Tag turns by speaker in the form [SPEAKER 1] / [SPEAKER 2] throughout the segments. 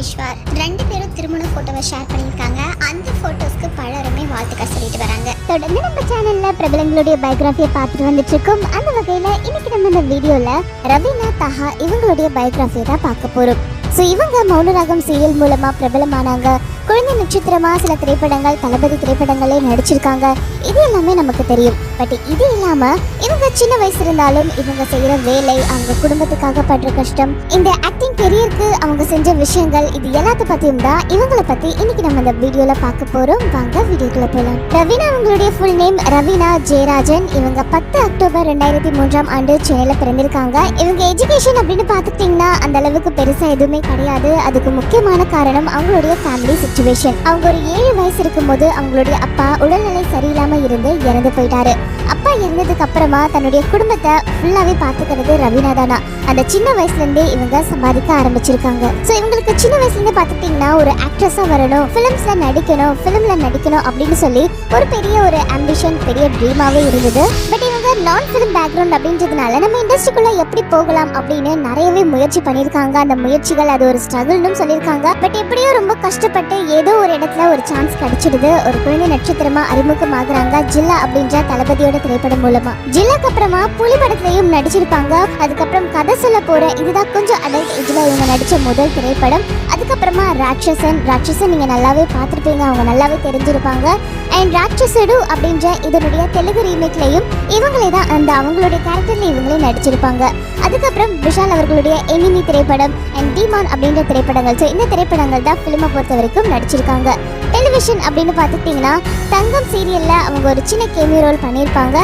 [SPEAKER 1] விஸ்வா ரெண்டு பேரும் திருமண போட்டோவை ஷேர் பண்ணியிருக்காங்க. அந்த போட்டோஸ்க்கு பலருமே வாழ்த்துக்கள் சொல்லிட்டு வராங்க. தொடர்ந்து நம்ம சேனல்ல பிரபலங்களுடைய பயோகிராஃபியை பார்த்துட்டு வந்துட்டு இருக்கோம். அந்த வகையில இன்னைக்கு நம்ம இந்த வீடியோல ரவீனா தஹா இவங்களுடைய பயோகிராஃபியை தான் பார்க்க போறோம். ஸோ இவங்க மௌனராகம் சீரியல் மூலமா பிரபலமானாங்க. குழந்தை நட்சத்திரமா சில திரைப்படங்கள், தளபதி திரைப்படங்களே நடிச்சிருக்காங்க. இது எல்லாமே நமக்கு தெரியும். பட் இது இல்லாம இவங்க சின்ன வயசு இருந்தாலும் இவங்க செய்யற வேலை, அவங்க குடும்பத்துக்காக படுற கஷ்டம், இந்த ஆக்டிங் கெரியருக்கு அவங்க செஞ்ச விஷயங்கள், இது எல்லாத்த பத்தியும் தான் இவங்களை பத்தி இன்னைக்கு நம்ம இந்த வீடியோல பார்க்க போறோம். வாங்க வீடியோக்குள்ள போலாம். ரவீனா அவங்களுடைய ஃபுல் நேம் ரவீனா ஜெயராஜன். இவங்க 10 அக்டோபர் 2003 சென்னையில பிறந்திருக்காங்க. இவங்க எஜுகேஷன் அப்படின்னு பார்த்துக்கிட்டீங்கன்னா அந்த அளவுக்கு பெருசா எதுவுமே கிடையாது. அதுக்கு முக்கியமான காரணம் அவங்களுடைய ஃபேமிலி சிச்சுவேஷன். அவங்க ஒரு 7 வயசு இருக்கும்போது அவங்களுடைய அப்பா உடல்நிலை சரியில்லாம இருந்து இறந்து போயிட்டாரு. அப்பா இறந்ததுக்கு அப்புறமா தன்னுடைய குடும்பத்தை ஃபுல்லாவே பாத்துக்கிறது ரவீனா தானா. அந்த சின்ன வயசுல இருந்தே இவங்க சம்பாதிக்க ஆரம்பிச்சிருக்காங்க. சோ இவங்களுக்கு சின்ன வயசுல இருந்தே பாத்துக்கிட்டீங்கன்னா ஒரு ஆக்ட்ரஸா வரணும், ஃபிலிம்ல நடிக்கணும் அப்படின்னு சொல்லி ஒரு பெரிய ஒரு ஆம்பிஷன், பெரிய ட்ரீமாவே இருந்தது. பட் இவங்க நான் ஃபிலிம் பேக்ரவுண்ட் அப்படின்றதுனால நம்ம இண்டஸ்ட்ரிக்குள்ள எப்படி போகலாம் அப்படின்னு நிறையவே முயற்சி பண்ணியிருக்காங்க. அந்த முயற்சிகள் அது ஒரு ஸ்ட்ரகிள்னு சொல்லியிருக்காங்க. பட் எப்படியோ ரொம்ப கஷ்டப்பட்டு ஏதோ ஒரு இடத்துல ஒரு சான்ஸ் கிடைச்சிடுது. ஒரு குழந்தை நட்சத்திரமா அறிமுகமாகறாங்க ஜில்லா அப்படின்ற தளபதியோட திரைப்படம் மூலமா. ஜில்லாக்கு அப்புறமா புலி படத்திலையும் நடிச்சிருப்பாங்க. அதுக்கப்புறம் கதை சொல்ல போற இதுதான் கொஞ்சம் அடல்ட் ஏஜ்ல இவங்க நடிச்ச முதல் திரைப்படம். அதுக்கப்புறமா ராட்சசன் நீங்க நல்லாவே பார்த்துருப்பீங்க, அவங்க நல்லாவே தெரிஞ்சிருப்பாங்க. அண்ட் ராட்சசடு அப்படின்ற இதனுடைய தெலுங்கு ரீமேக்லையும் இவங்களே தான் அந்த அவங்களுடைய கேரக்டர்ல இவங்களே நடிச்சிருப்பாங்க. அதுக்கப்புறம் விஷால் அவர்களுடைய எனிமி திரைப்படம் அண்ட் டிமான் அப்படின்ற திரைப்படங்கள். ஸோ இந்த திரைப்படங்கள் தான் ஃபிலிமை பொறுத்த வரைக்கும் நடிச்சிருக்காங்க. டெலிவிஷன் அப்படின்னு பார்த்துக்கிட்டிங்கன்னா தங்கம் சீரியல்ல அவங்க ஒரு சின்ன கேமியோ ரோல் பண்ணியிருப்பாங்க.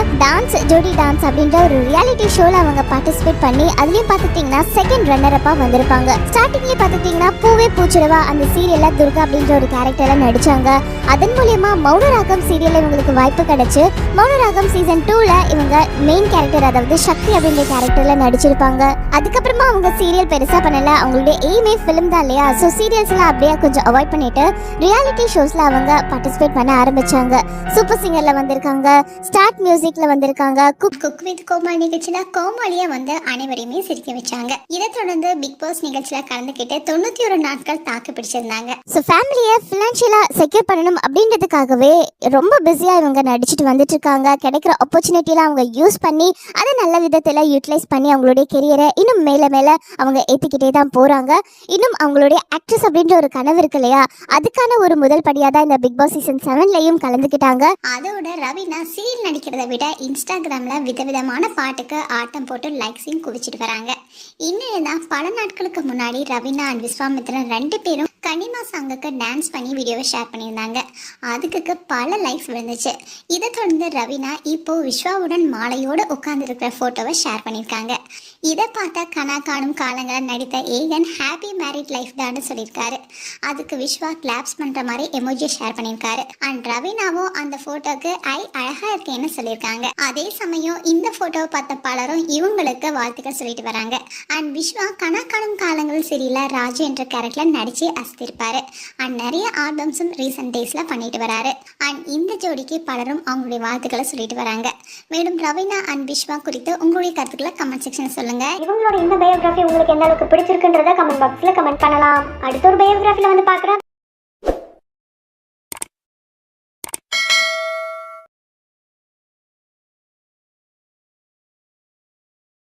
[SPEAKER 1] ஜோடி டான்ஸ் அப்படின்ற ஒரு ரியாலிட்டி ஷோல அவங்க பார்ட்டிசிபேட் பண்ணி அதுலயும் பார்த்துக்கிட்டிங்கன்னா செகண்ட் ரன்னர் அப்பா வந்திருப்பாங்க. ஸ்டார்டிங்லேயே பார்த்துக்கிட்டிங்கன்னா பூவே பூச்சிடவா அந்த சீரியல்ல துர்கா அப்படின்ற ஒரு கேரக்டர்ல நடிச்சாங்க. அதன் மூலியமா மௌனராகம் சீரியல்ல இவங்களுக்கு வாய்ப்பு கிடைச்சு மௌனராகம் சீசன் 2ல இவங்க மெயின் கேரக்டர், அதாவது சக்தி அப்படின்ற கேரக்டர்ல நடிச்சிருப்பாங்க. அதுக்கப்புறமா அவங்க சீரியல் பெருசா பண்ணல. அவங்களுடைய எய்மே ஃபிலிம் தான் இல்லையா. ஸோ சீரியல்ஸ் எல்லாம் அப்படியே கொஞ்சம் அவாய்ட் பண்ணிட்டு ரியாலிட்டி ஷோஸ்ல அவங்க பார்ட்டிசிபேட் பண்ண ஆரம்பிச்சாங்க. சூப்பர் சிங்கர்ல வந்திருக்காங்க, ஸ்டார்ட் மியூசிக்ல வந்திருக்காங்க, குக் வித் கோமாளி நிகழ்ச்சியில கோமாளியா வந்து அனைவரையுமே சிரிக்க வச்சாங்க. இதை தொடர்ந்து பிக் பாஸ் நிகழ்ச்சியில கலந்துக்கிட்டு 91 நாட்கள் தாக்கு பிடிச்சிருந்தாங்க. ஸோ ஃபேமிலியை ஃபினான்ஷியலா செக்யூர் பண்ணணும் அப்படின்றதுக்காகவே ரொம்ப பிஸியா இவங்க நடிச்சுட்டு வந்துட்டு இருக்காங்க. கிடைக்கிற ஆப்பர்ச்சுனிட்டியில அவங்க யூஸ் பண்ணி அதை நல்ல விதத்துல யூட்டிலைஸ் பண்ணி அவங்களுடைய கெரியரை இன்னும் மேல அவங்க ஏத்திக்கிட்டே தான் போறாங்க. இன்னும் அவங்களுடைய ஆக்ட்ரஸ் அப்படின்ற ஒரு கனவு இருக்கு இல்லையா, அதுக்கான ஒரு முதல் படியா தான் இந்த பிக் பாஸ் சீசன் 7லயும் கலந்துக்கிட்டாங்க. அதோட ரவீனா சீரியல் நடிக்கிறத விட இன்ஸ்டாகிராம்ல விதவிதமான பாட்டுக்கு ஆட்டம் போட்டு லைக்ஸையும் குவிச்சிட்டு வராங்க. இன்னும் தான் பல நாட்களுக்கு முன்னாடி ரவீனா அண்ட் விஸ்வாமித்ரன் 2 பேரும் கனிமா சாங்குக்கு டான்ஸ் பண்ணி வீடியோவை ஷேர் பண்ணியிருந்தாங்க. அதுக்கு பல லைக்ஸ் விழுந்துச்சு. இதை தொடர்ந்து ரவீனா இப்போ விஸ்வாவுடன் மாலையோடு உட்கார்ந்து இருக்கிற போட்டோவை ஷேர் பண்ணியிருக்காங்க. இதை பார்த்தா கனா காணும் காலங்களை நடித்த ஏகன் ஹாப்பி மேரிட் லைஃப் தான் சொல்லியிருக்காரு. அதுக்கு விஸ்வா கிளாப்ஸ் பண்ற மாதிரி எமோஜி ஷேர் பண்ணியிருக்காரு. அண்ட் ரவீனாவும் அந்த போட்டோக்கு அழகா இருக்கேன்னு சொல்லியிருக்காங்க. அதே சமயம் இந்த போட்டோவை பார்த்த பலரும் இவங்களுக்கு வாழ்த்துக்கள் சொல்லிட்டு வராங்க. அண்ட் விஸ்வா கனா காணும் காலங்கள் சரியில்ல ராஜு என்ற கேரக்டர்ல நடிச்சு அசத்திருப்பாரு. அண்ட் நிறைய ஆல்பம்ஸும் ரீசெண்ட் டேஸ்ல பண்ணிட்டு வராரு. அண்ட் இந்த ஜோடிக்கு பலரும் அவங்களுடைய வாழ்த்துக்களை சொல்லிட்டு வராங்க. மேலும் ரவீனா அண்ட் விஸ்வா குறித்து உங்களுடைய கருத்துக்களை கமெண்ட் செக்ஷன் சொல்லுங்க. இவங்களோட இந்த பயோகிராஃபி உங்களுக்கு எந்த அளவுக்கு பிடிச்சிருக்குன்றத கமெண்ட் பாக்ஸ்ல கமெண்ட் பண்ணலாம். அடுத்த ஒரு பயோகிராஃபில வந்து பார்க்குறேன்.